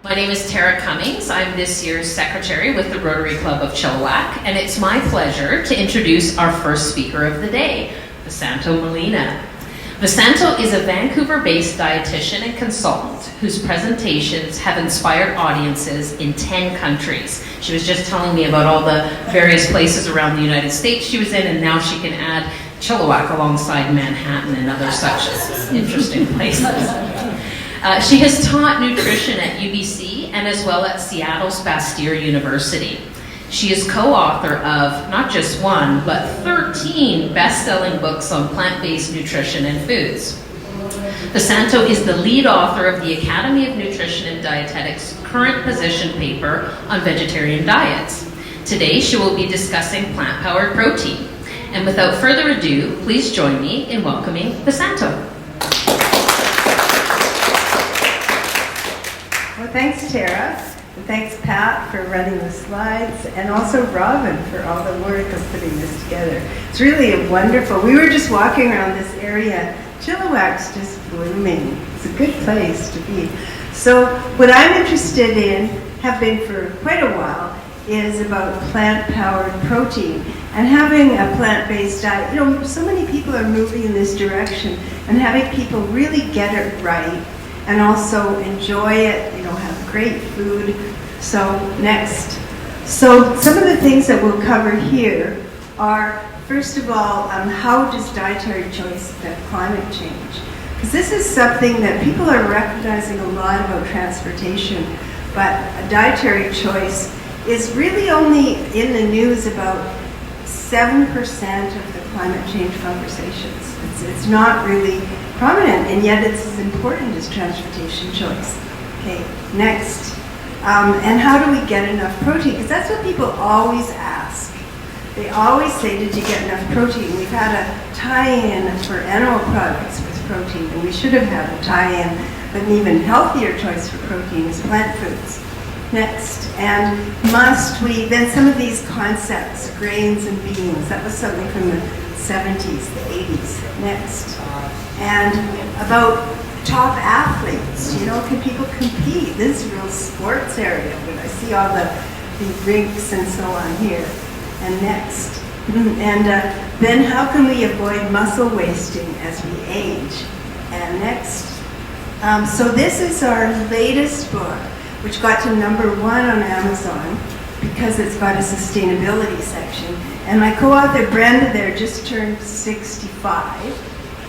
My name is Tara Cummings. I'm this year's secretary with the Rotary Club of Chilliwack, and it's my pleasure to introduce our first speaker of the day, Vesanto Melina. Vesanto is a Vancouver-based dietitian and consultant whose presentations have inspired audiences in 10 countries. She was just telling me about all the various places around the United States she was in, and now she can add Chilliwack alongside Manhattan and other such interesting places. She has taught nutrition at UBC and as well at Seattle's Bastyr University. She is co-author of not just one, but 13 best-selling books on plant-based nutrition and foods. Vesanto is the lead author of the Academy of Nutrition and Dietetics' current position paper on vegetarian diets. Today, she will be discussing plant-powered protein. And without further ado, please join me in welcoming Vesanto. Well, thanks, Tara, and thanks, Pat, for running the slides, and also Robin for all the work of putting this together. It's really wonderful. We were just walking around this area. Chilliwack's just blooming. It's a good place to be. So what I'm interested in, have been for quite a while, is about plant-powered protein and having a plant-based diet. You know, so many people are moving in this direction, and having people really get it right and also enjoy it, you know, have great food. So next. So some of the things that we'll cover here are, first of all, how does dietary choice affect climate change? Because this is something that people are recognizing a lot about transportation, but a dietary choice is really only in the news about 7% of the climate change conversations. It's not really prominent, and yet it's as important as transportation choice. Okay, next. And how do we get enough protein? Because that's what people always ask. They always say, did you get enough protein? We've had a tie-in for animal products with protein, and we should have had a tie-in, but an even healthier choice for protein is plant foods. Next, and must we, then some of these concepts, grains and beans, that was something from the 70s, the 80s. Next, and about top athletes, you know, can people compete? This is a real sports area, but I see all the rinks and so on here. And next, and then how can we avoid muscle wasting as we age? And next, so this is our latest book, which got to #1 on Amazon because it's got a sustainability section. And my co-author Brenda there just turned 65,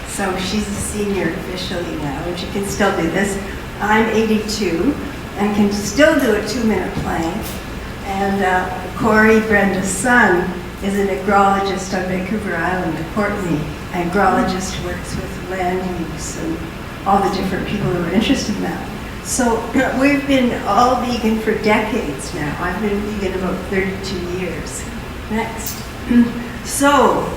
so she's a senior officially now, and she can still do this. I'm 82 and can still do a 2-minute plank. And Corey, Brenda's son, is an agrologist on Vancouver Island, a Courtney, an agrologist, works with land use and all the different people who are interested in that. So we've been all vegan for decades now. I've been vegan about 32 years. Next. So,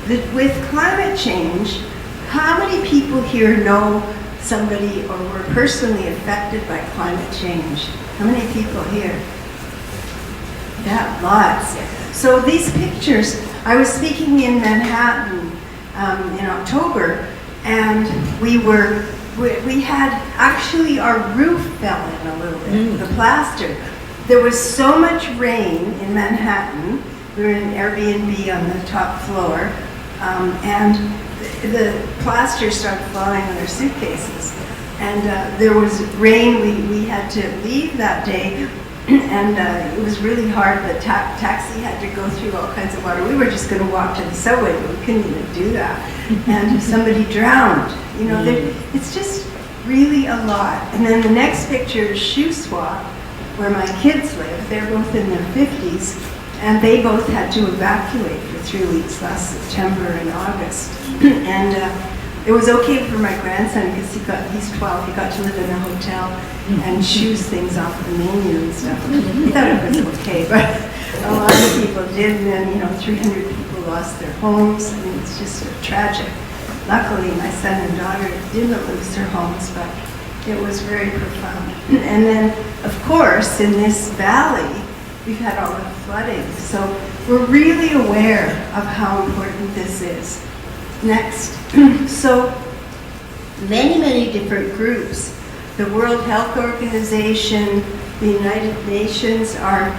with climate change, how many people here know somebody or were personally affected by climate change? How many people here? Yeah, lots. So these pictures, I was speaking in Manhattan in October, and we had, actually our roof fell in a little bit, the plaster. There was so much rain in Manhattan. We were in an Airbnb on the top floor, and the plaster started falling on our suitcases. And there was rain, we had to leave that day, and it was really hard. The taxi had to go through all kinds of water. We were just going to walk to the subway, but we couldn't even do that. And somebody drowned. You know, it's just really a lot. And then the next picture is Shoe Swap, where my kids live. They're both in their 50s, and they both had to evacuate for 3 weeks last September and August. And it was okay for my grandson because he's 12. He got to live in a hotel and choose things off the menu and stuff. He thought it was okay, but a lot of people did. And then, you know, 300 people lost their homes. I mean, it's just tragic. Luckily, my son and daughter didn't lose their homes, but it was very profound. And then, of course, in this valley, we've had all the flooding. So we're really aware of how important this is. Next. So many different groups the World Health Organization, the United Nations are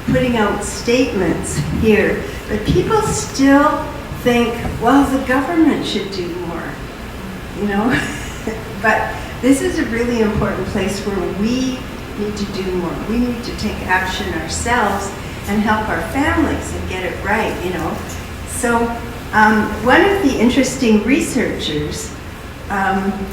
putting out statements here, but people still think, well, the government should do more, you know? But this is a really important place where we need to do more. We need to take action ourselves and help our families and get it right, you know? So one of the interesting researchers,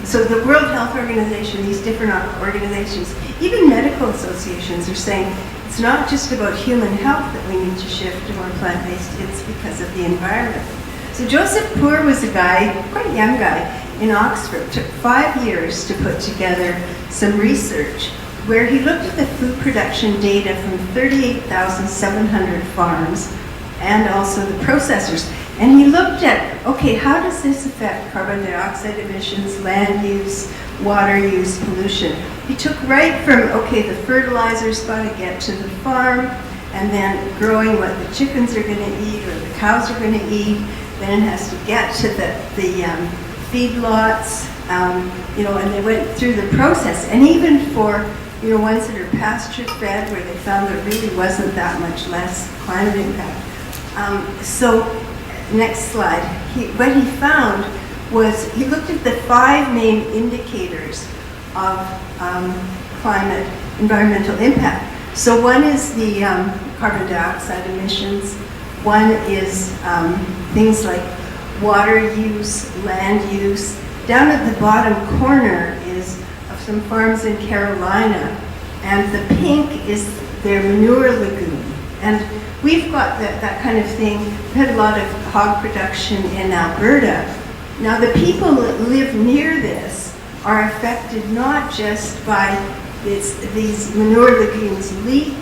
so the World Health Organization, these different organizations, even medical associations are saying it's not just about human health that we need to shift to more plant-based, it's because of the environment. So Joseph Poor was a guy, quite a young guy, in Oxford. It took 5 years to put together some research where he looked at the food production data from 38,700 farms and also the processors. And he looked at, okay, how does this affect carbon dioxide emissions, land use, water use, pollution? He took right from, okay, the fertilizer's got to get to the farm, and then growing what the chickens are going to eat or the cows are going to eat. Then it has to get to the feedlots, you know, and they went through the process. And even for, you know, ones that are pasture-fed, where they found there really wasn't that much less climate impact. So, next slide. What he found was he looked at the 5 main indicators of climate environmental impact. So one is the carbon dioxide emissions. One is things like water use, land use. Down at the bottom corner is of some farms in Carolina, and the pink is their manure lagoon. And we've got that kind of thing. We've had a lot of hog production in Alberta. Now the people that live near this are affected not just by these manure lagoons leak.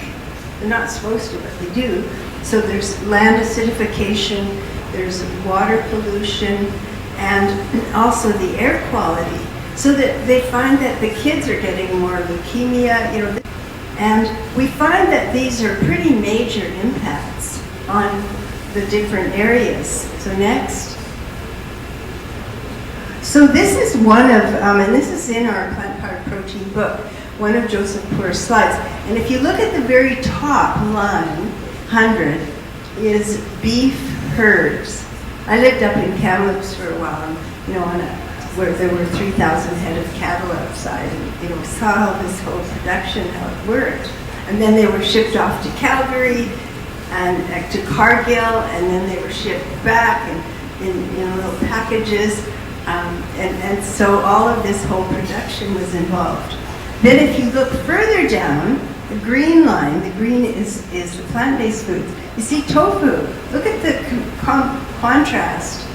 They're not supposed to, but they do. So there's land acidification, there's water pollution, and also the air quality. So that they find that the kids are getting more leukemia, you know. And we find that these are pretty major impacts on the different areas. So next. So this is one of, and this is in our plant-powered protein book, one of Joseph Poor's slides. And if you look at the very top line, 100, is beef herds. I lived up in Kamloops for a while, and, you know, where there were 3,000 head of cattle outside, and, you know, saw how this whole production, how it worked. And then they were shipped off to Calgary and to Cargill, and then they were shipped back in little packages. And so all of this whole production was involved. Then if you look further down, the green line, the green is the plant-based foods. You see tofu. Look at the contrast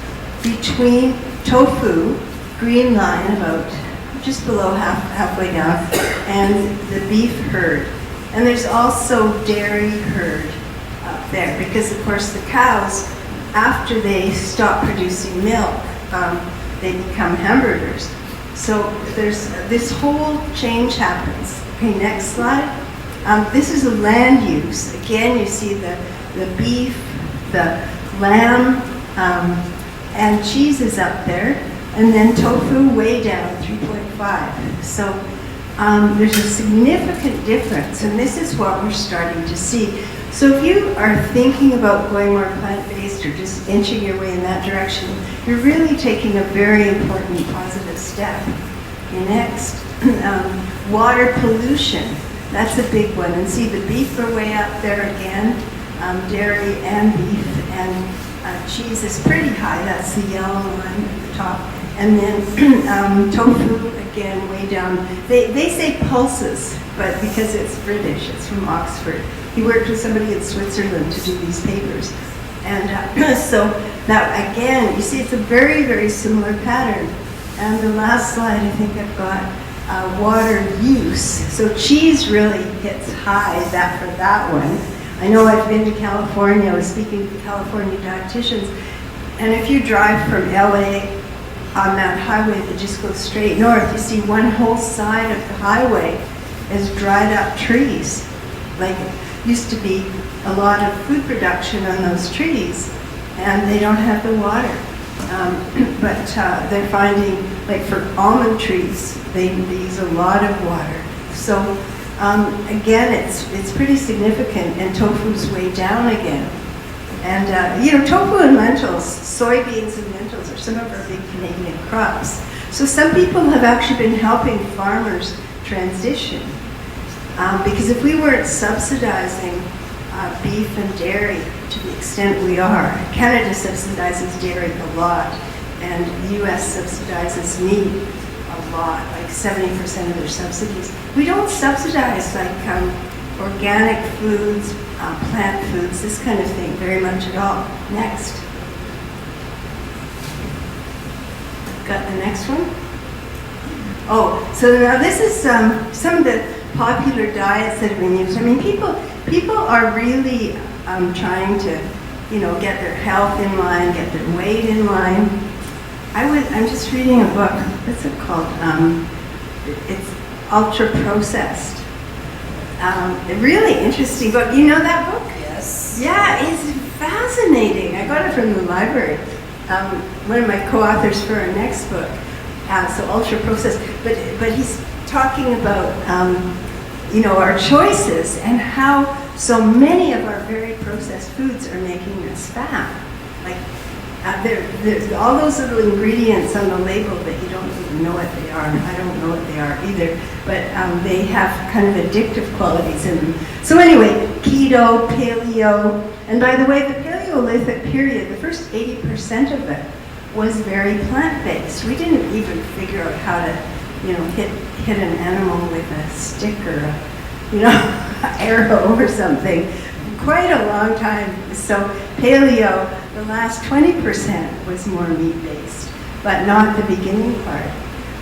between tofu, green line about just below halfway down, and the beef herd. And there's also dairy herd up there, because of course the cows, after they stop producing milk, they become hamburgers. So there's this whole change happens. Okay, next slide. This is a land use. Again, you see the beef, the lamb, and cheese is up there, and then tofu way down, 3.5. So there's a significant difference, and this is what we're starting to see. So if you are thinking about going more plant-based or just inching your way in that direction, you're really taking a very important positive step. Okay, next, water pollution. That's a big one. And see, the beef are way up there again, dairy and beef, and cheese is pretty high. That's the yellow line at the top. And then tofu, again, way down. They say pulses, but because it's British, it's from Oxford. He worked with somebody in Switzerland to do these papers. And so that, again, you see it's a very, very similar pattern. And the last slide, I think I've got water use. So cheese really hits high for that one. I know I've been to California. I was speaking to California dietitians. And if you drive from LA on that highway that just goes straight north, you see one whole side of the highway is dried up trees. Like, used to be a lot of food production on those trees, and they don't have the water. But they're finding, like for almond trees, they use a lot of water. So again, it's pretty significant, and tofu's way down again. And tofu and lentils, soybeans and lentils are some of our big Canadian crops. So some people have actually been helping farmers transition. Because if we weren't subsidizing beef and dairy to the extent we are, Canada subsidizes dairy a lot, and the US subsidizes meat a lot, like 70% of their subsidies. We don't subsidize like organic foods, plant foods, this kind of thing, very much at all. Next. Got the next one? Oh, so now this is some of the popular diets that have been used. I mean, people are really trying to, get their health in line, get their weight in line. I'm just reading a book. What's it called? It's ultra processed. A really interesting book. You know that book? Yes. Yeah, it's fascinating. I got it from the library. One of my co-authors for our next book. So ultra processed. But he's talking about our choices and how so many of our very processed foods are making us fat. Like there's all those little ingredients on the label that you don't even know what they are. I don't know what they are either, but they have kind of addictive qualities in them. So anyway, keto, paleo, and by the way, the Paleolithic period, the first 80% of it was very plant-based. We didn't even figure out how to, hit an animal with a stick or an arrow or something. Quite a long time. So paleo, the last 20% was more meat-based, but not the beginning part.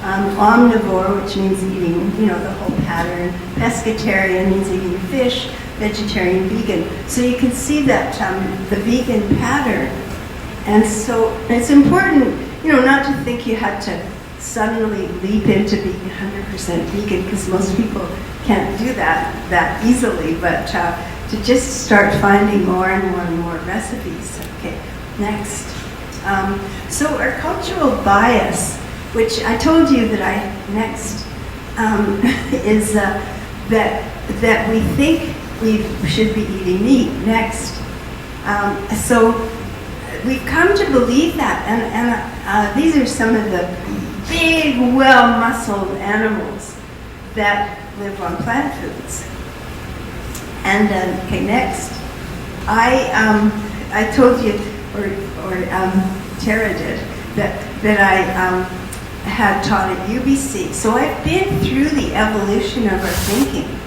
Omnivore, which means eating, the whole pattern. Pescatarian means eating fish. Vegetarian, vegan. So you can see that the vegan pattern. And so it's important, not to think you had to suddenly leap into being 100% vegan, because most people can't do that easily, but to just start finding more and more and more recipes. Okay, next. So our cultural bias, which I told you that is that we think we should be eating meat. Next. So we've come to believe that, and these are some of the big, well-muscled animals that live on plant foods. And okay, next. I told you, or Tara did, that I had taught at UBC. So I've been through the evolution of our thinking.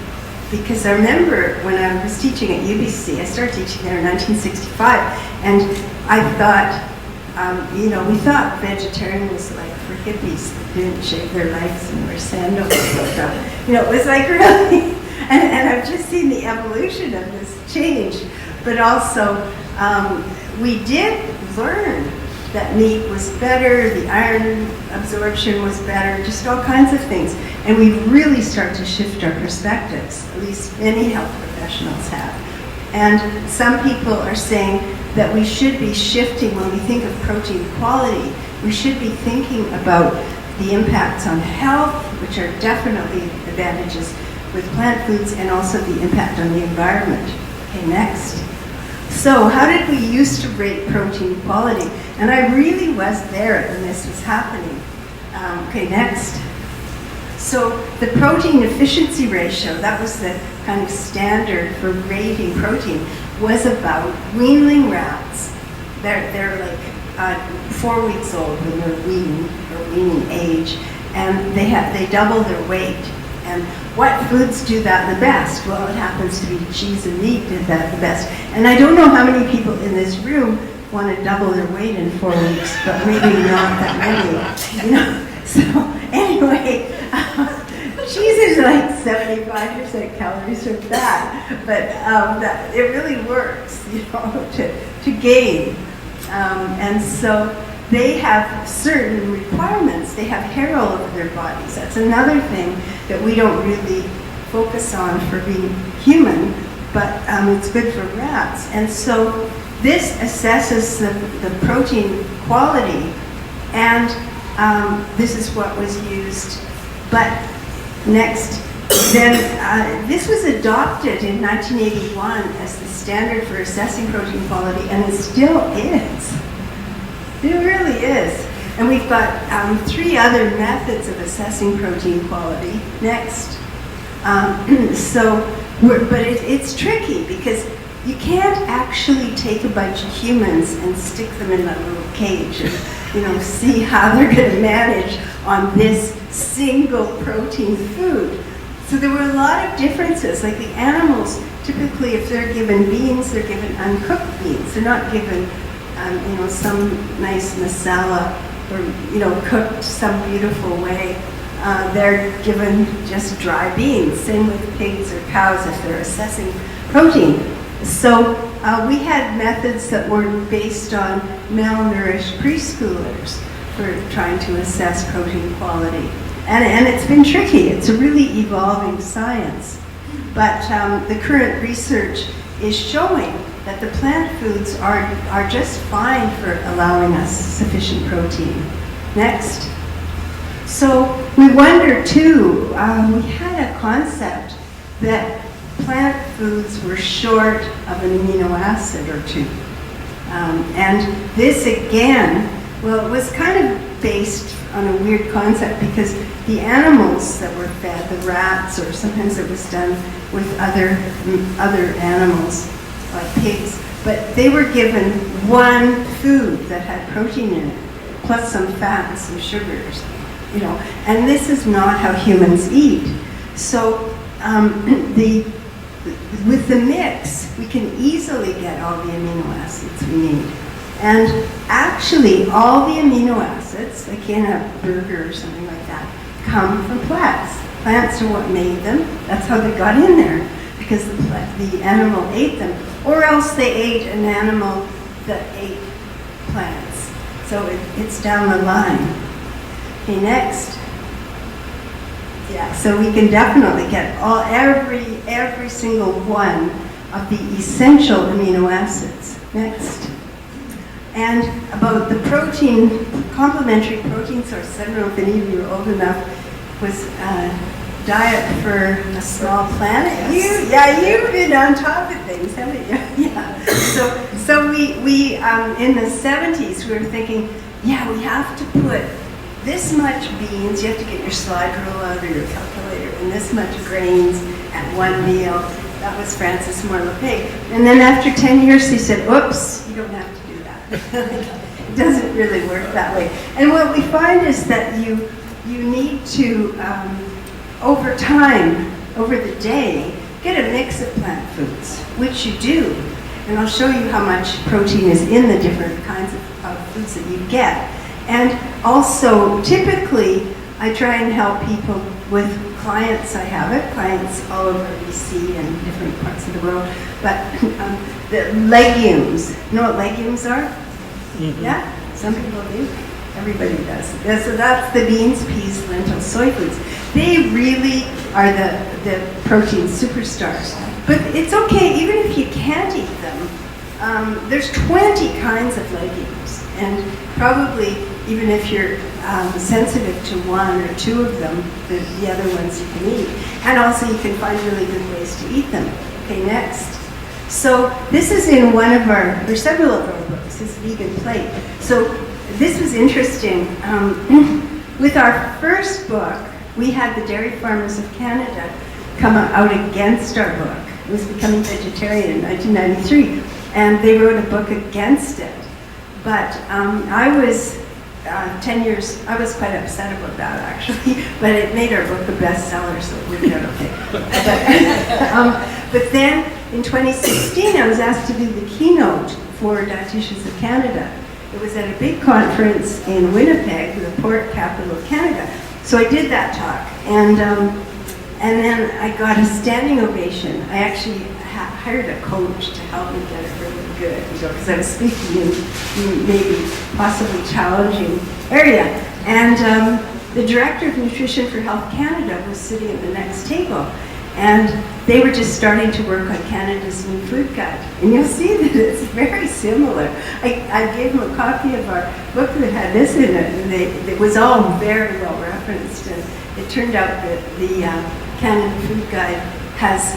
Because I remember when I was teaching at UBC, I started teaching there in 1965, and I thought, we thought vegetarian was like for hippies that didn't shave their legs and wear sandals and stuff. It was like really, and I've just seen the evolution of this change. But also, we did learn that meat was better, the iron absorption was better, just all kinds of things. And we really start to shift our perspectives, at least many health professionals have. And some people are saying that we should be shifting when we think of protein quality. We should be thinking about the impacts on health, which are definitely advantages with plant foods, and also the impact on the environment. Okay, next. So how did we used to rate protein quality? And I really was there when this was happening. Okay, next. So the protein efficiency ratio, that was the kind of standard for rating protein, was about weanling rats. They're like 4 weeks old when they're weaning age, and they double their weight. And what foods do that the best? Well, it happens to be cheese and meat did that the best. And I don't know how many people in this room want to double their weight in 4 weeks, but maybe not that many. So anyway, cheese is like 75% calories from that, but it really works, to gain. And so they have certain requirements. They have hair all over their bodies. That's another thing that we don't really focus on for being human, but it's good for rats. And so this assesses the protein quality, and this is what was used. But next, then this was adopted in 1981 as the standard for assessing protein quality, and it still is. It really is. And we've got 3 other methods of assessing protein quality. Next. But it's tricky because you can't actually take a bunch of humans and stick them in a little cage and, see how they're going to manage on this single protein food. So there were a lot of differences. Like the animals, typically if they're given beans, they're given uncooked beans. They're not given, some nice masala or, cooked some beautiful way. They're given just dry beans. Same with pigs or cows if they're assessing protein. So we had methods that were based on malnourished preschoolers for trying to assess protein quality. And it's been tricky. It's a really evolving science. But the current research is showing that the plant foods are just fine for allowing us sufficient protein. Next. So we wonder too, we had a concept that plant foods were short of an amino acid or 2. And this again, well, it was kind of based on a weird concept because the animals that were fed, the rats, or sometimes it was done with other animals, like pigs, but they were given one food that had protein in it, plus some fat and some sugars, and this is not how humans eat. So with the mix, we can easily get all the amino acids we need. And actually, all the amino acids, like in a burger or something like that, come from plants. Plants are what made them. That's how they got in there, because the animal ate them. Or else they ate an animal that ate plants. So it's down the line. Okay, next. Yeah, so we can definitely get every single one of the essential amino acids. Next. And about the protein, complementary protein source, I don't know if any of you are old enough, was Diet for a Small Planet. You've been on top of things, haven't you? Yeah. So we in the 70s, we were thinking, we have to put this much beans, you have to get your slide rule out or your calculator, and this much grains at one meal. That was Francis Moore LePage. And then after 10 years, he said, oops, you don't have to do that. It doesn't really work that way. And what we find is that you need to, over time, over the day, get a mix of plant foods, which you do. And I'll show you how much protein is in the different kinds of foods that you get. And also, typically, I try and help people with clients. I have clients all over BC and different parts of the world. But the legumes, you know what legumes are? Mm-hmm. Yeah, some people do. Everybody does. So that's the beans, peas, lentils, soy foods. They really are the protein superstars. But it's okay, even if you can't eat them. There's 20 kinds of legumes, and probably even if you're sensitive to one or two of them, the other ones you can eat. And also you can find really good ways to eat them. Okay, next. So this is in one of there's several of our books, this vegan plate. So this was interesting. With our first book, we had the Dairy Farmers of Canada come out against our book. It was Becoming Vegetarian in 1993, and they wrote a book against it. But I was 10 years, I was quite upset about that actually, but it made our book a bestseller, so it worked out okay. But then in 2016, I was asked to do the keynote for Dietitians of Canada. It was at a big conference in Winnipeg, the port capital of Canada. So I did that talk, and then I got a standing ovation. I actually hired a coach to help me get it really good, because I was speaking in maybe possibly challenging area. And the director of Nutrition for Health Canada was sitting at the next table. And they were just starting to work on Canada's new food guide. And you'll see that it's very similar. I gave them a copy of our book that had this in it, and it was all very well referenced. And it turned out that the Canada Food Guide has,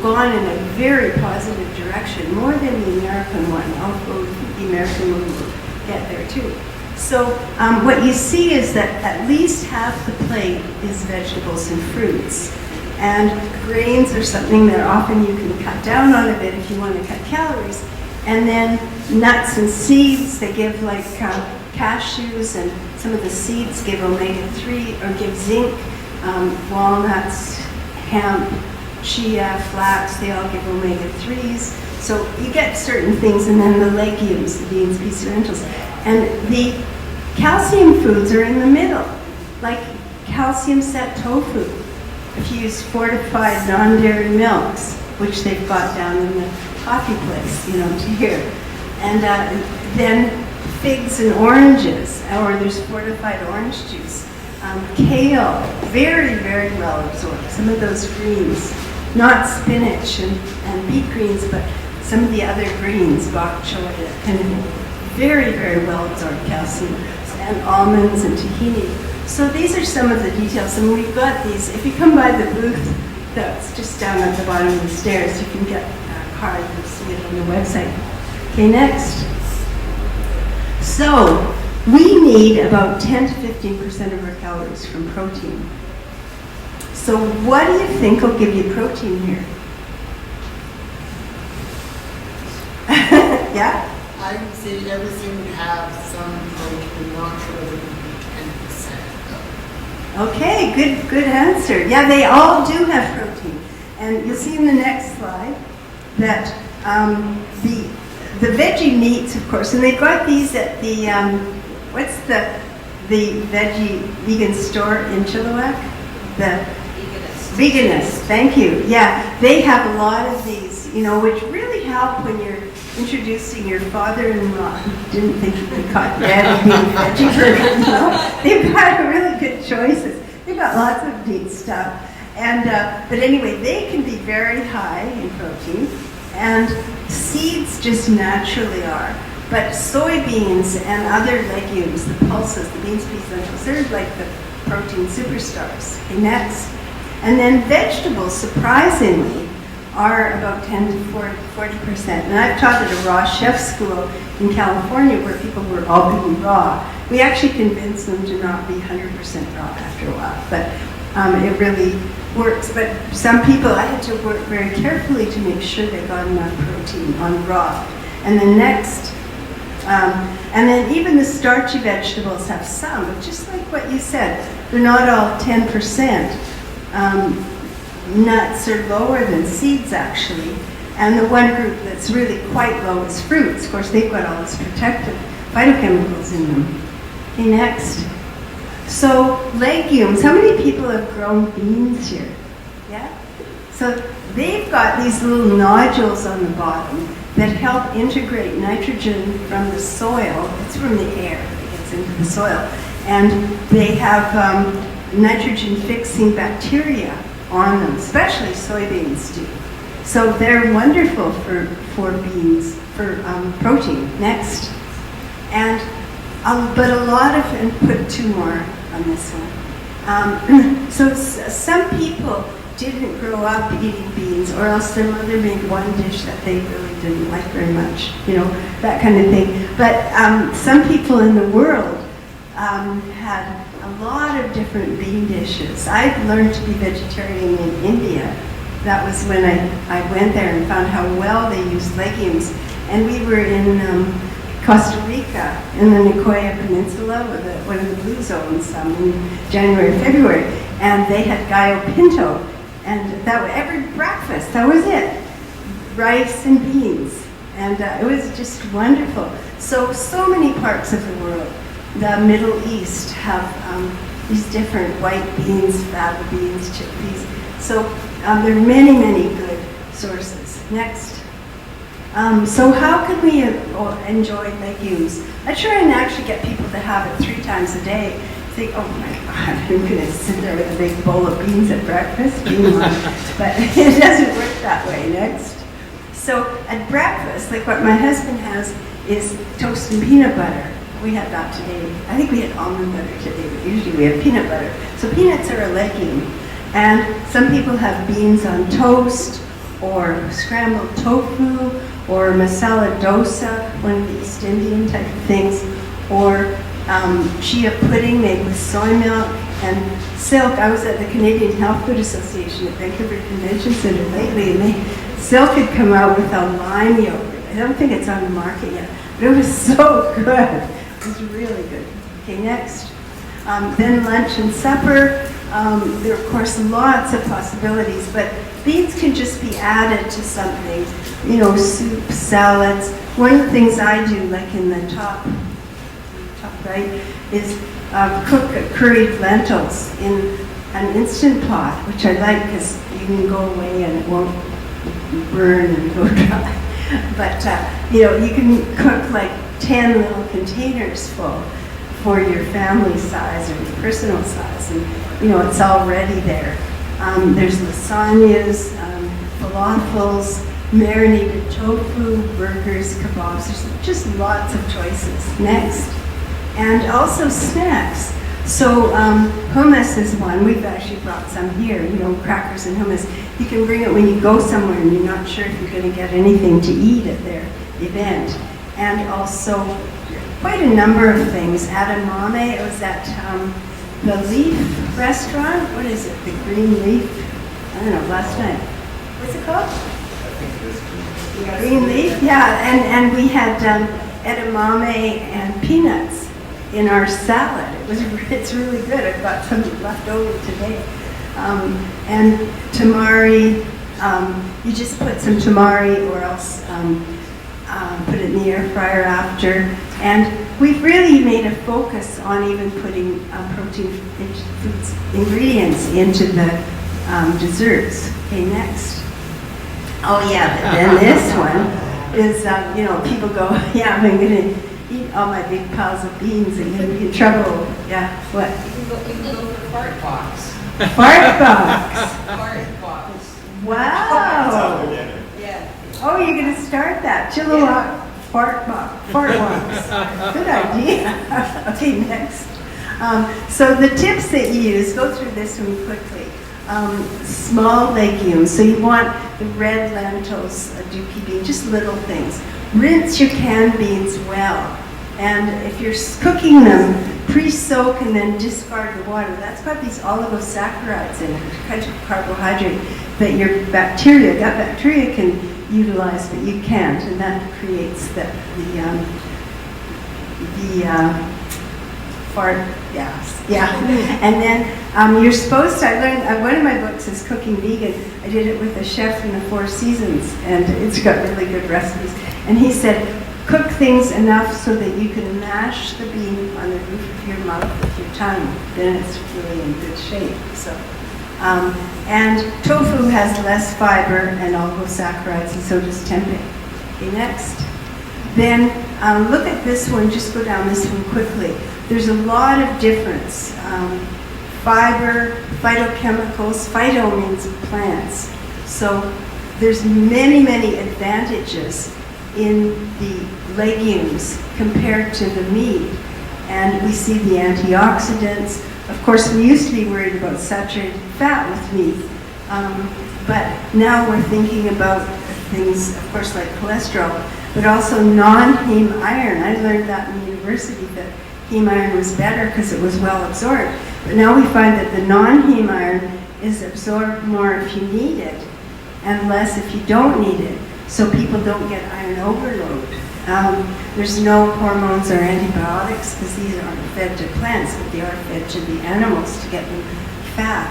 gone in a very positive direction, more than the American one, although the American one will get there too. So what you see is that at least half the plate is vegetables and fruits. And grains are something that often you can cut down on a bit if you want to cut calories. And then nuts and seeds, they give like cashews, and some of the seeds give omega-3 or give zinc. Walnuts, hemp, chia, flax, they all give omega-3s. So you get certain things, and then the legumes, the beans, peas, and lentils. And the calcium foods are in the middle, like calcium set tofu. If you use fortified non-dairy milks, which they've got down in the coffee place, to here. And then figs and oranges, or there's fortified orange juice. Kale, very, very well absorbed. Some of those greens, not spinach and beet greens, but some of the other greens, bok choy, that kind of very, very well absorbed calcium. And almonds and tahini. So these are some of the details, and we've got these. If you come by the booth that's just down at the bottom of the stairs, you can get a card. You'll see it on the website. Okay, next. So we need about 10 to 15% of our calories from protein. So what do you think will give you protein here? Yeah? I would say everything would have some protein, not sure it would be 10%. Okay, good answer. Yeah, they all do have protein. And you'll see in the next slide that the veggie meats, of course, and they've got these at the, what's the veggie vegan store in Chilliwack? The Veganist, thank you. Yeah, they have a lot of these, which really help when you're introducing your father-in-law who didn't think he could cut bread and be a veggie burger. They've got really good choices. They've got lots of neat stuff. And but anyway, they can be very high in protein, and seeds just naturally are. But soybeans and other legumes, the pulses, the beans, peas, lentils, they're like the protein superstars. Okay, next. And then vegetables, surprisingly, are about 10 to 40%. And I've taught at a raw chef school in California where people were all being raw. We actually convinced them to not be 100% raw after a while, but it really works. But some people, I had to work very carefully to make sure they got enough protein on raw. And then next, and then even the starchy vegetables have some, but just like what you said, they're not all 10%. Nuts are lower than seeds, actually. And the one group that's really quite low is fruits. Of course, they've got all these protective phytochemicals in them. Okay, next. So legumes, how many people have grown beans here? Yeah? So they've got these little nodules on the bottom that help integrate nitrogen from the soil. It's from the air that gets into the soil. And they have nitrogen-fixing bacteria on them, especially soybeans do. So they're wonderful for beans, for protein. Next. And but a lot of, and put two more on this one. So some people didn't grow up eating beans, or else their mother made one dish that they really didn't like very much, that kind of thing. But some people in the world had a lot of different bean dishes. I learned to be vegetarian in India. That was when I went there and found how well they used legumes. And we were in Costa Rica, in the Nicoya Peninsula, with one of the blue zones in January, February, and they had gallo pinto. And that was every breakfast, that was it. Rice and beans. And it was just wonderful. So many parts of the world, the Middle East, have these different white beans, fava beans, chickpeas. So there are many, many good sources. Next. So how can we enjoy legumes? I try and actually get people to have it 3 times a day. If think, oh my God, I'm going to sit there with a big bowl of beans at breakfast. But it doesn't work that way. Next. So at breakfast, like what my husband has is toast and peanut butter. We had that today. I think we had almond butter today, but usually we have peanut butter. So peanuts are a legume. And some people have beans on toast, or scrambled tofu, or masala dosa, one of the East Indian type of things, or chia pudding made with soy milk and silk. I was at the Canadian Health Food Association at Vancouver Convention Center lately, and silk had come out with a lime yogurt. I don't think it's on the market yet, but it was so good. It was really good. Okay, next. Then lunch and supper. There are, of course, lots of possibilities, but beans can just be added to something, you know, soup, salads. One of the things I do, like in the top right, is cook curried lentils in an Instant Pot, which I like because you can go away and it won't burn and go dry. But, you know, you can cook like 10 little containers full for your family size or your personal size, and, you know, it's already there. There's lasagnas, falafels, marinated tofu, burgers, kebabs. There's just lots of choices. Next. And also snacks. So hummus is one. We've actually brought some here, you know, crackers and hummus. You can bring it when you go somewhere and you're not sure if you're going to get anything to eat at their event. And also quite a number of things. Edamame, it was at the Leaf restaurant. What is it? The Green Leaf? I don't know, last night. What's it called? Green Leaf? Yeah, and we had edamame and peanuts in our salad. It's really good. I've got some left over today. And tamari, you just put some tamari or else put it in the air fryer after. And we've really made a focus on even putting protein foods ingredients into the desserts. Okay, next. Oh yeah, but then this one is, you know, people go, yeah, I'm going to eat all my big piles of beans and get me in trouble. Yeah, what? You can go for fart box. Fart box. Fart box. Wow. Yeah. Oh, you're going to start that. Chilliwack fart box. Good idea. Okay, next. So the tips that you use, go through this one quickly. Small legumes. So you want the red lentils, a dookie bean, just little things. Rinse your canned beans well. And if you're cooking them, pre-soak and then discard the water. That's got these oligosaccharides in it, kind of carbohydrate that your bacteria, gut bacteria can utilize, but you can't. And that creates the fart gas. Yeah. And then you're supposed to, I learned, one of my books is Cooking Vegan. I did it with a chef in the Four Seasons, and it's got really good recipes. And he said, cook things enough so that you can mash the bean on the roof of your mouth with your tongue. Then it's really in good shape. So, and tofu has less fiber and oligosaccharides, and so does tempeh. Okay, next. Then look at this one, just go down this one quickly. There's a lot of difference. Fiber, phytochemicals, phyto means plants. So there's many, many advantages in the legumes compared to the meat. And we see the antioxidants. Of course, we used to be worried about saturated fat with meat. But now we're thinking about things, of course, like cholesterol, but also non-heme iron. I learned that in university, that heme iron was better because it was well absorbed. But now we find that the non-heme iron is absorbed more if you need it and less if you don't need it. So people don't get iron overload. There's no hormones or antibiotics because these aren't fed to plants, but they are fed to the animals to get them fat.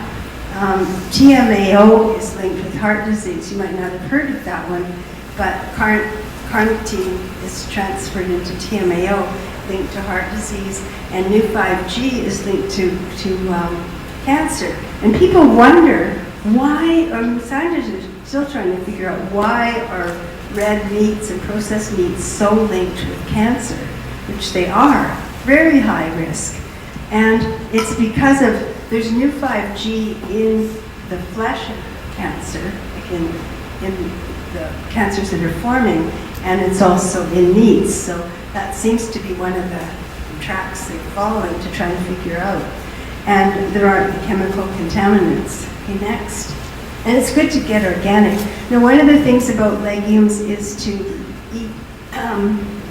TMAO is linked with heart disease. You might not have heard of that one, but carnitine is transferred into TMAO, linked to heart disease, and new 5G is linked to cancer. And people wonder why, or scientists are still trying to figure out why are red meats and processed meats so linked with cancer, which they are, very high risk. And it's because of, there's new 5G in the flesh cancer, like in the cancers that are forming, and it's also in meats. So that seems to be one of the tracks they're following to try and figure out. And there aren't chemical contaminants. Okay, next. And it's good to get organic. Now, one of the things about legumes is to eat,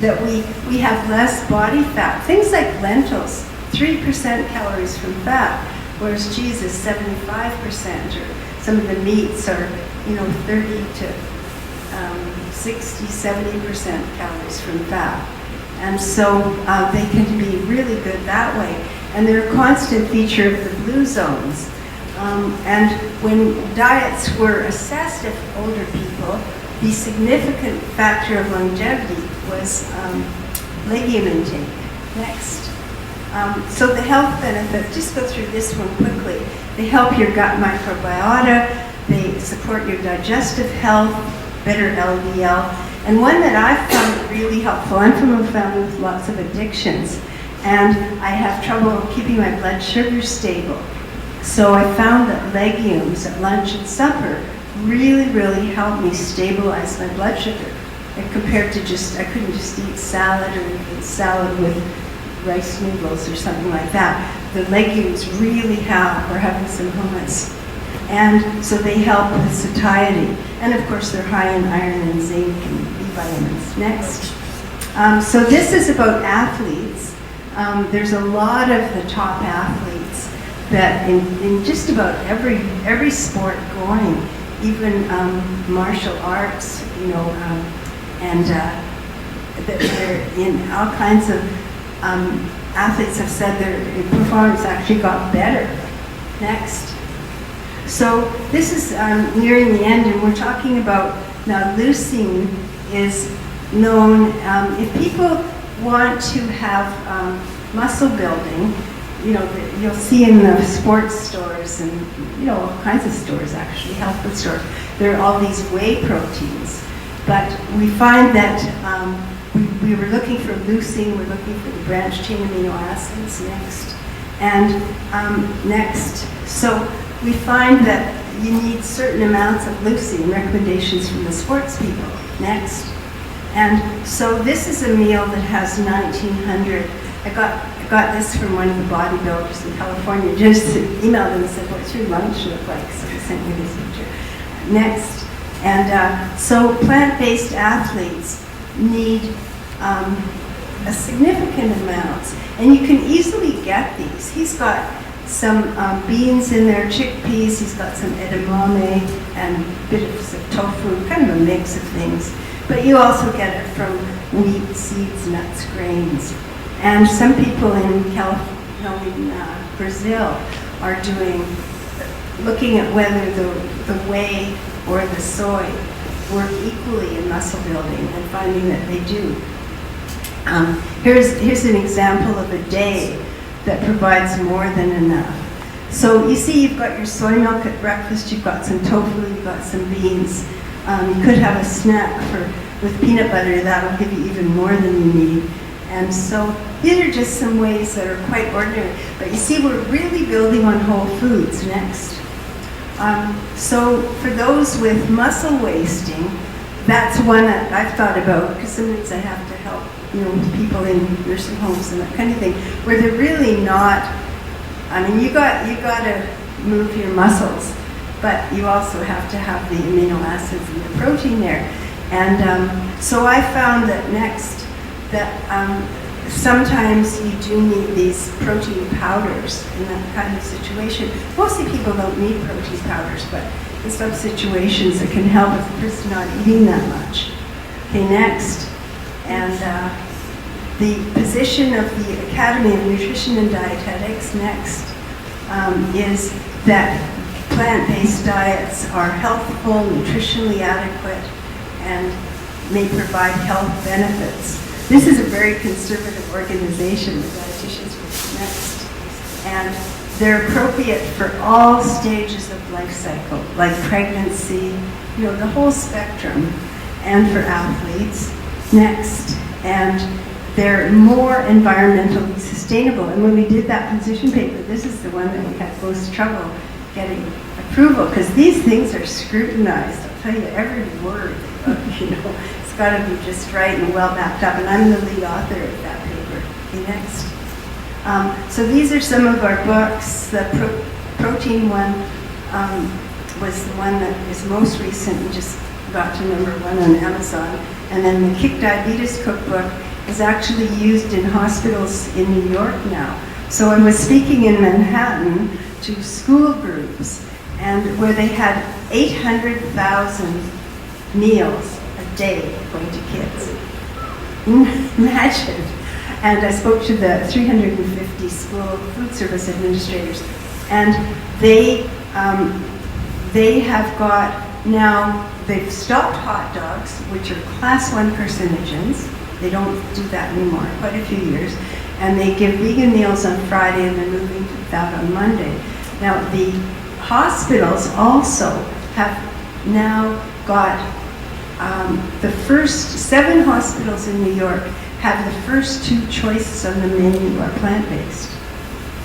that we have less body fat. Things like lentils, 3% calories from fat, whereas cheese is 75%, or some of the meats are, 30 to 60, 70% calories from fat. And so they can be really good that way. And they're a constant feature of the blue zones. And when diets were assessed of older people, the significant factor of longevity was legume intake. Next. So the health benefits, just go through this one quickly. They help your gut microbiota, they support your digestive health, better LDL, and one that I've found really helpful, I'm from a family with lots of addictions, and I have trouble keeping my blood sugar stable. So I found that legumes at lunch and supper really, really helped me stabilize my blood sugar. And compared to I couldn't just eat salad or eat salad with rice noodles or something like that. The legumes really help, or having some hummus. And so they help with satiety. And of course they're high in iron and zinc and B vitamins. Next. So this is about athletes. There's a lot of the top athletes that in just about every sport going, even martial arts, and that they're in all kinds of athletes have said their performance actually got better. Next. So this is nearing the end, and we're talking about now leucine is known, if people want to have muscle building, you'll see in the sports stores and all kinds of stores, actually, health food stores, there are all these whey proteins. But we find that we were looking for leucine, we're looking for the branched chain amino acids next. And next, so we find that you need certain amounts of leucine, recommendations from the sports people. Next. And so this is a meal that has 1,900. I got this from one of the bodybuilders in California. Just emailed him and said, what's your lunch look like? So he sent me this picture. Next. And so plant-based athletes need a significant amount. And you can easily get these. He's got some beans in there, chickpeas, he's got some edamame and a bit of some tofu, kind of a mix of things. But you also get it from wheat, seeds, nuts, grains. And some people in Brazil are looking at whether the whey or the soy work equally in muscle building and finding that they do. Here's an example of a day that provides more than enough. So you see you've got your soy milk at breakfast, you've got some tofu, you've got some beans. You could have a snack with peanut butter, that'll give you even more than you need. And so these are just some ways that are quite ordinary. But you see we're really building on whole foods next. So for those with muscle wasting, that's one that I've thought about, because sometimes I have to help with people in nursing homes and that kind of thing, where they're really not, you got to move your muscles, but you also have to have the amino acids and the protein there. And so I found that sometimes you do need these protein powders in that kind of situation. Mostly people don't need protein powders, but in some situations it can help if the person not eating that much. Okay, next. And the position of the Academy of Nutrition and Dietetics next is that plant-based diets are healthful, nutritionally adequate, and may provide health benefits. This is a very conservative organization, the dietitians for next. And they're appropriate for all stages of life cycle, like pregnancy, the whole spectrum, and for athletes. Next. And they're more environmentally sustainable. And when we did that position paper, this is the one that we had most trouble getting approval, because these things are scrutinized. I'll tell you every word, it's got to be just right and well backed up. And I'm the lead author of that paper. Okay, next. So these are some of our books. The protein one was the one that is most recent and just got to #1 on Amazon. And then the Kick Diabetes Cookbook is actually used in hospitals in New York now. So I was speaking in Manhattan to school groups, and where they had 800,000 meals a day going to kids. Imagine. And I spoke to the 350 school food service administrators, and they have got now, they've stopped hot dogs, which are class 1 carcinogens. They don't do that anymore, quite a few years. And they give vegan meals on Friday, and they're moving to that on Monday. Now, the hospitals also have now got the first 7 hospitals in New York have the first 2 choices on the menu are plant-based.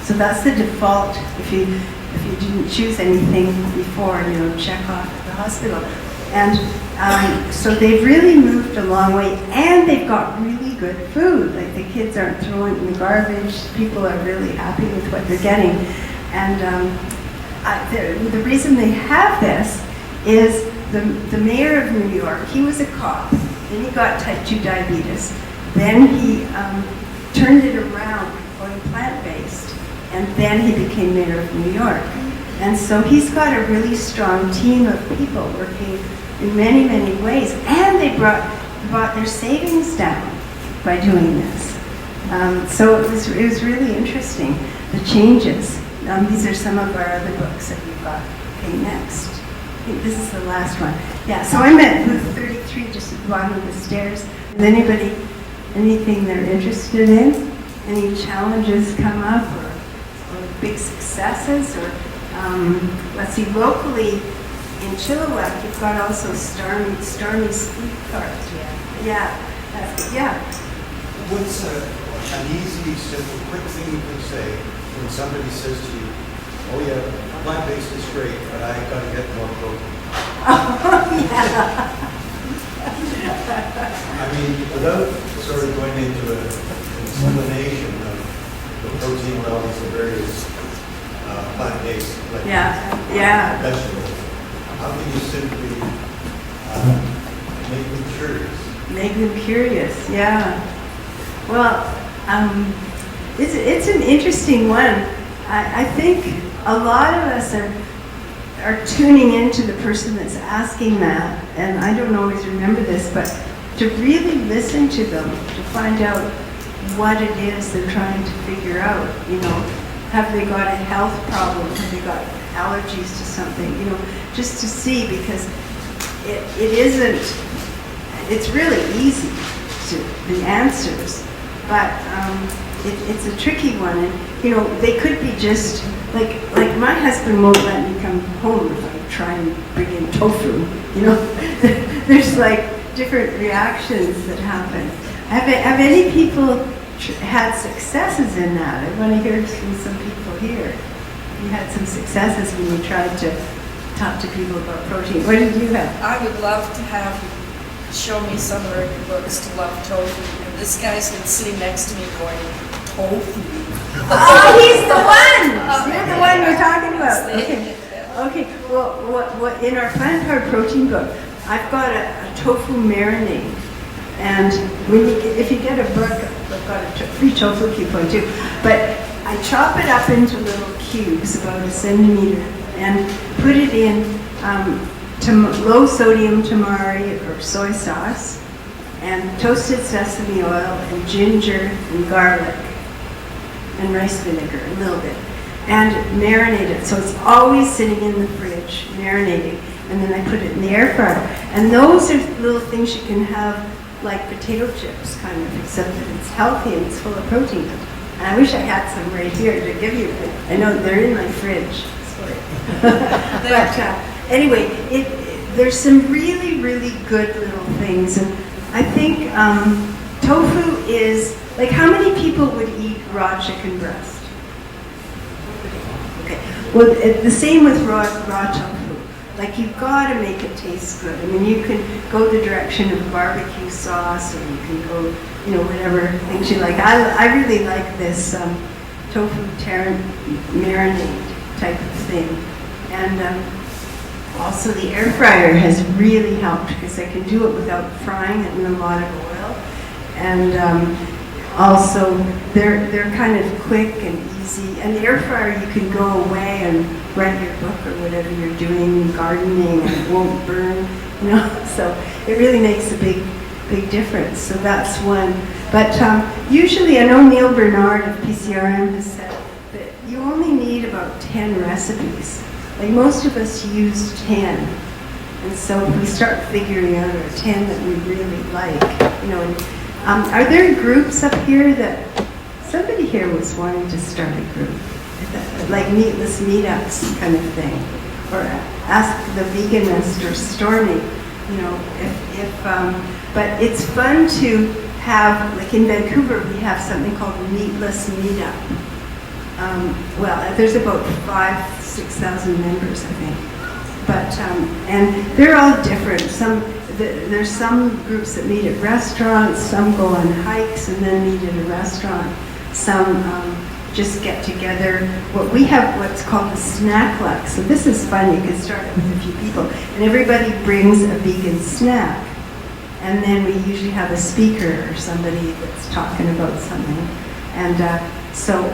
So that's the default. If you didn't choose anything before, check off at the hospital. And so they've really moved a long way, and they've got really good food. Like, the kids aren't throwing it in the garbage. People are really happy with what they're getting. And the reason they have this is the mayor of New York, he was a cop, then he got type 2 diabetes, then he turned it around going plant-based, and then he became mayor of New York. And so he's got a really strong team of people working in many, many ways, and they brought their savings down by doing this. So it was really interesting, the changes. These are some of our other books that we've got. Okay, next. I think this is the last one. Yeah, so I'm at booth 33, just at the bottom of the stairs. Is anybody, anything they're interested in? Any challenges come up, or big successes? Or let's see, locally in Chilliwack, you've got also Stormy's Food Cart. Yeah. What's an easy, simple, quick thing you can say when somebody says to you, "Oh yeah, plant-based is great, but I got to get more protein"? I mean, without sort of going into an explanation of the protein levels of various plant-based, like vegetables, how can you simply make them curious? Make them curious, yeah. Well, it's an interesting one. I think a lot of us are tuning into the person that's asking that, and I don't always remember this, but to really listen to them, to find out what it is they're trying to figure out. Have they got a health problem? Have they got allergies to something? Just to see, because it's really easy the answers, but it's a tricky one. And they could be just like my husband won't let me come home if I try and bring in tofu. There's like different reactions that happen. Have any people had successes in that? I want to hear from some people here. You had some successes when you tried to talk to people about protein. What did you have? I would love to have you show me somewhere in your books to love tofu. And this guy's been sitting next to me going, tofu. Oh, he's the one! You're the one we're talking about. Okay. Well, what in our plant-powered protein book, I've got a tofu marinade. And if you get a book, I've got a free tofu coupon too. But I chop it up into little cubes, about a centimeter, and put it in low sodium tamari or soy sauce, and toasted sesame oil, and ginger, and garlic, and rice vinegar, a little bit, and marinate it. So it's always sitting in the fridge, marinating. And then I put it in the air fryer. And those are little things you can have, like potato chips, kind of, except that it's healthy and it's full of protein. And I wish I had some right here to give you, but I know they're in my fridge. Sorry. But anyway, there's some really, really good little things. And I think tofu is Like, how many people would eat raw chicken breast? Okay. Well, the same with raw tofu. Like, you've got to make it taste good. I mean, you can go the direction of barbecue sauce, or you can go, whatever things you like. I really like this tofu marinade type of thing. And also the air fryer has really helped because I can do it without frying it in a lot of oil. And also they're kind of quick and easy. And the air fryer, you can go away and write your book or whatever you're doing, gardening, and it won't burn, So it really makes a big difference. So that's one. But usually, I know Neil Bernard of PCRM has said that you only need about 10 recipes. Like, most of us use 10. And so if we start figuring out our 10 that we really like, are there groups up here that, somebody here was wanting to start a group, like meatless meetups kind of thing, or ask the veganist or Stormy, but it's fun to have, like in Vancouver, we have something called a meatless meetup. There's about 6,000 members, I think. But, and they're all different. There's some groups that meet at restaurants, some go on hikes and then meet at a restaurant. Some just get together. We have what's called a snack luck. So this is fun. You can start it with a few people. And everybody brings a vegan snack. And then we usually have a speaker or somebody that's talking about something. And so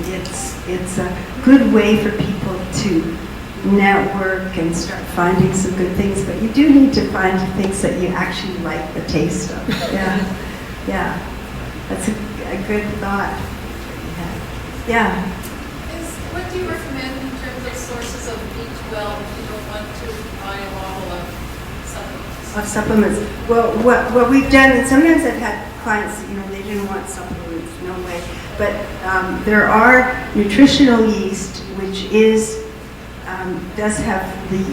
it's a good way for people to network and start finding some good things. But you do need to find things that you actually like the taste of. Yeah. That's a good thought. Yeah. What do you recommend in terms of sources of B12 if you don't want to buy a bottle of supplements? Of supplements. Well, what we've done, and sometimes I've had clients, they didn't want supplements, no way. But there are nutritional yeast, which does have the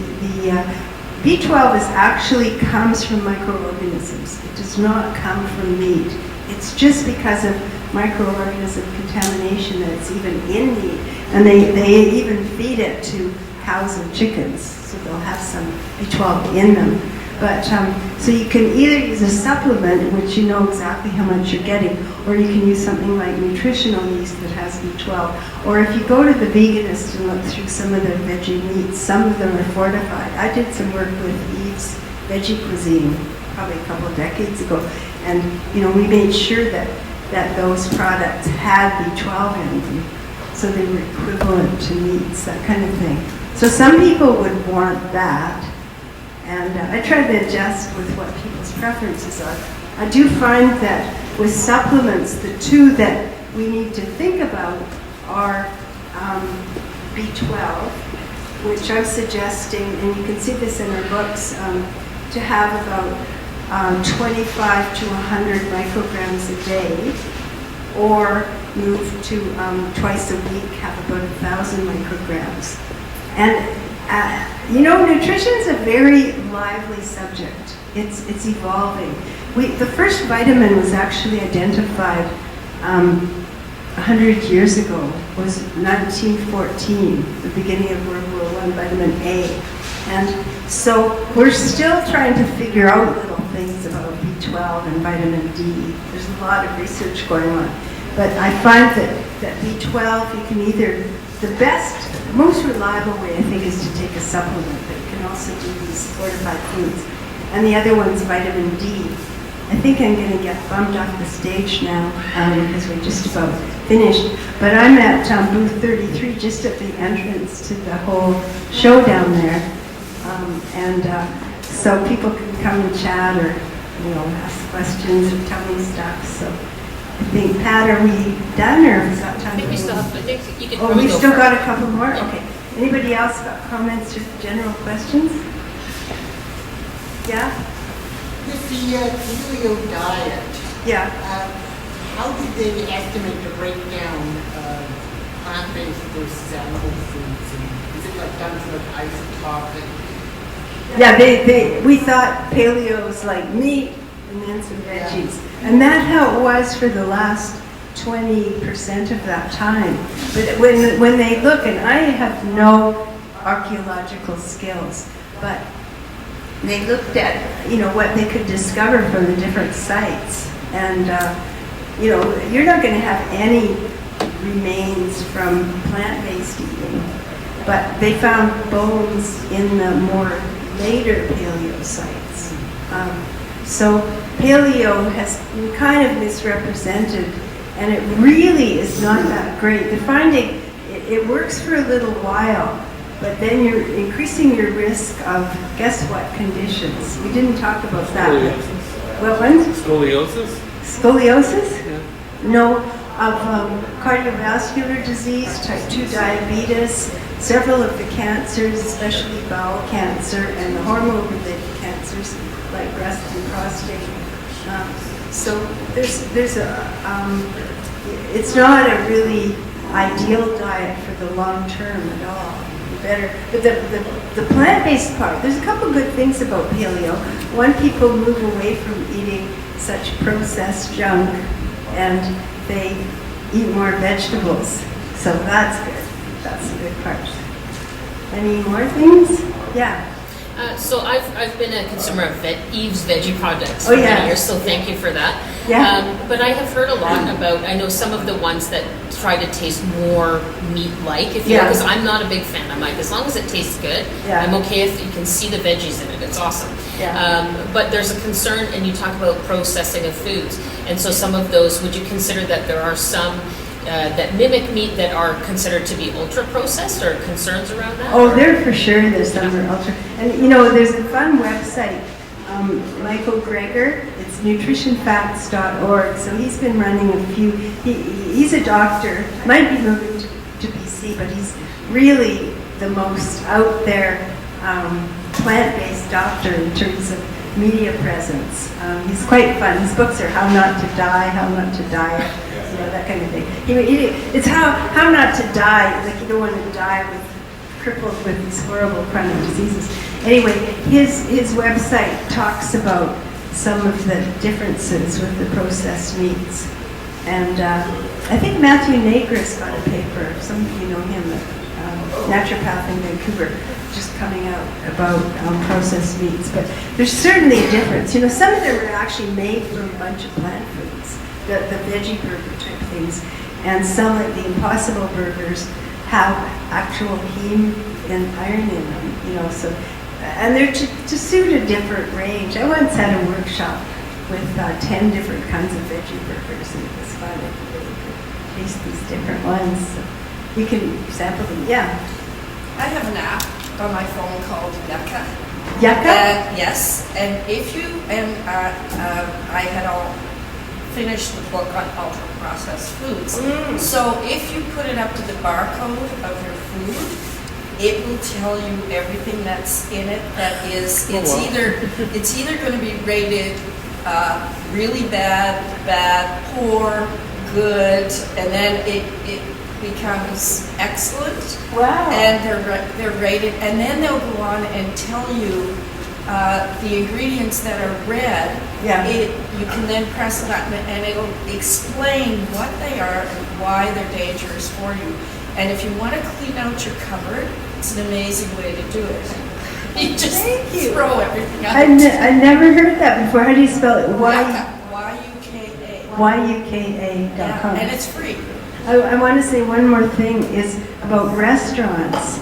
B12 comes from microorganisms. It does not come from meat. It's just because of microorganism contamination that it's even in meat. And they even feed it to cows and chickens, so they'll have some B12 in them. But so you can either use a supplement, which you know exactly how much you're getting, or you can use something like nutritional yeast that has B12. Or if you go to the veganist and look through some of their veggie meats, some of them are fortified. I did some work with Eve's Veggie Cuisine probably a couple of decades ago, and we made sure that those products had B12 in them, so they were equivalent to meats, that kind of thing. So some people would want that. And I try to adjust with what people's preferences are. I do find that with supplements, the two that we need to think about are B12, which I'm suggesting, and you can see this in our books, to have about 25 to 100 micrograms a day, or move to twice a week, have about 1,000 micrograms. And nutrition is a very lively subject. It's evolving. The first vitamin was actually identified 100 years ago. Was 1914, the beginning of World War I, vitamin A. And so we're still trying to figure out little things about B12 and vitamin D. There's a lot of research going on. But I find that B12, you can either, the most reliable way, I think, is to take a supplement, but you can also do these fortified foods. And the other one's vitamin D. I think I'm going to get bumped off the stage now because we're just about finished. But I'm at booth 33, just at the entrance to the whole show down there. So people can come and chat or ask questions or tell me stuff. So I think, Pat, are we done or is that time? I think we still have, I think you can Oh, probably we've go still for got it. a couple more? Okay. Anybody else got comments or general questions? Yeah? With the paleo diet, Yeah. how did they estimate the breakdown of plant-based versus animal foods? And is it like done to like isotopic? Yeah, we thought paleo was like meat and then some veggies. And that's how it was for the last 20% of that time. But when they look, and I have no archaeological skills, but they looked at, what they could discover from the different sites. And, you're not going to have any remains from plant-based eating, but they found bones in the more later paleo sites. So paleo has been kind of misrepresented, and it really is not that great. The finding, it works for a little while, but then you're increasing your risk of, guess what, conditions. We didn't talk about that. Scoliosis? What one? Scoliosis? Scoliosis? Yeah. No, of cardiovascular disease, type 2 diabetes, several of the cancers, especially bowel cancer, and the hormone-related cancers like breast and prostate. So there's it's not a really ideal diet for the long term at all. Better, but the plant-based part, there's a couple good things about paleo. One, people move away from eating such processed junk, and they eat more vegetables. So that's good. That's the good part. Any more things? Yeah. So I've been a consumer of Eve's veggie products Oh, for yeah. many years, so thank you for that. Yeah. But I have heard a lot about, I know some of the ones that try to taste more meat-like, if you Yeah. because I'm not a big fan. I'm like, as long as it tastes good, Yeah. I'm okay if you can see the veggies in it. It's awesome. Yeah. But there's a concern, and you talk about processing of foods. And so some of those, would you consider that there are some that mimic meat that are considered to be ultra-processed, or concerns around that? Oh, there for sure. There's some are ultra. And there's a fun website, Michael Greger. It's nutritionfacts.org. So he's been running a few. He's a doctor. Might be moving to BC, but he's really the most out there plant-based doctor in terms of media presence. He's quite fun. His books are How Not to Die, How Not to Diet, that kind of thing. It's how not to die, like you don't want to die crippled with these horrible chronic diseases. Anyway, his website talks about some of the differences with the processed meats. And I think Matthew Negris got a paper, some of you know him, naturopath in Vancouver, just coming out about processed meats. But there's certainly a difference. Some of them are actually made from a bunch of plant foods, the veggie burger type things. And some, like the Impossible burgers, have actual heme and iron in them, so, and they're to suit a different range. I once had a workshop with 10 different kinds of veggie burgers, and it was fun. You could taste these different ones. So you can sample them. Yeah. I have an app on my phone called Yucca. Yucca? Yes, and if you, I had all finished the book on ultra-processed foods. So if you put it up to the barcode of your food, it will tell you everything that's in it. That is, it's either going to be rated really bad, poor, good, and then it becomes excellent. Wow. And they're rated, and then they'll go on and tell you the ingredients that are red. Yeah. You can then press a button and it'll explain what they are and why they're dangerous for you. And if you want to clean out your cupboard, it's an amazing way to do it. You just throw everything out. I never heard that before. How do you spell it? Y-U-K-A. YUKA.com. Yeah, and it's free. I want to say one more thing is about restaurants.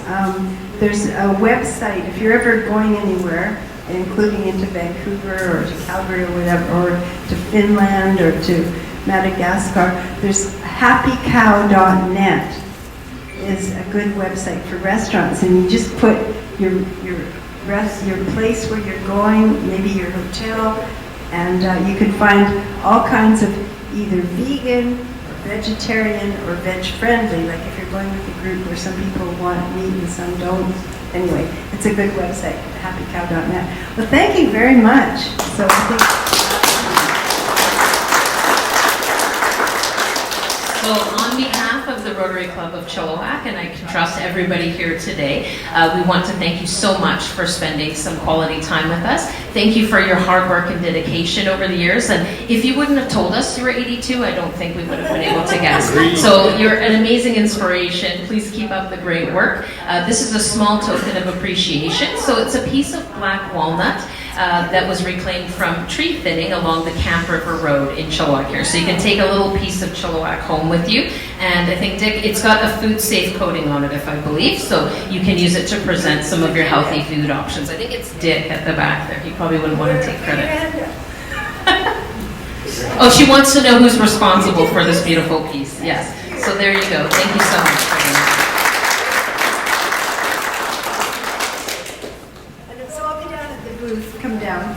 There's a website, if you're ever going anywhere, including into Vancouver or to Calgary or whatever, or to Finland or to Madagascar, there's happycow.net is a good website for restaurants, and you just put your place where you're going, maybe your hotel, and you can find all kinds of either vegan, vegetarian, or veg-friendly, like if you're going with a group where some people want meat and some don't. Anyway, it's a good website, happycow.net. Well, thank you very much. So I think So on behalf of the Rotary Club of Chilliwack, and I can trust everybody here today. We want to thank you so much for spending some quality time with us. Thank you for your hard work and dedication over the years. And if you wouldn't have told us you were 82, I don't think we would have been able to guess. So you're an amazing inspiration. Please keep up the great work. This is a small token of appreciation. So it's a piece of black walnut that was reclaimed from tree thinning along the Camp River Road in Chilliwack here. So you can take a little piece of Chilliwack home with you. And I think, Dick, it's got a food safe coating on it, if I believe. So you can use it to present some of your healthy food options. I think it's Dick at the back there. He probably wouldn't want to take credit. Oh, she wants to know who's responsible for this beautiful piece. Yes. So there you go. Thank you so much for being here. And so I'll be down at the booth. Come down.